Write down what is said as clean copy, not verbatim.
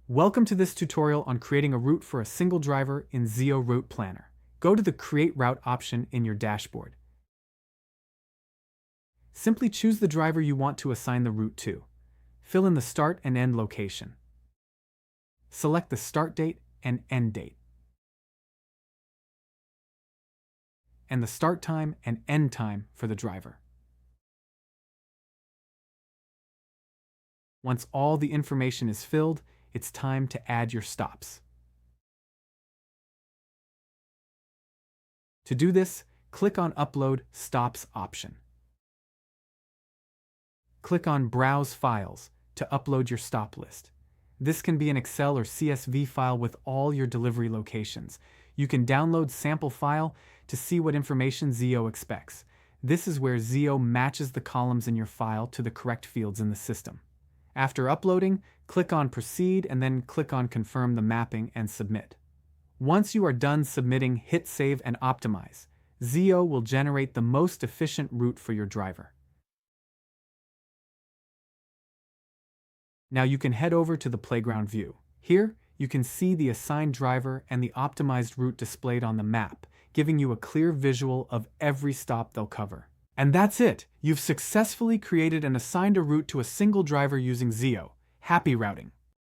Welcome to this tutorial on creating a route for a single driver in Zeo Route Planner. Go to the Create Route option in your dashboard. Simply choose the driver you want to assign the route to. Fill in the start and end location. Select the start date and end date, and the start time and end time for the driver. Once all the information is filled, it's time to add your stops. To do this, click on Upload Stops option. Click on Browse Files to upload your stop list. This can be an Excel or CSV file with all your delivery locations. You can download sample file to see what information Zeo expects. This is where Zeo matches the columns in your file to the correct fields in the system. After uploading, click on Proceed and then click on Confirm the mapping and Submit. Once you are done submitting, hit Save and Optimize. Zeo will generate the most efficient route for your driver. Now you can head over to the playground view. Here, you can see the assigned driver and the optimized route displayed on the map, giving you a clear visual of every stop they'll cover. And that's it! You've successfully created and assigned a route to a single driver using Zeo. Happy routing!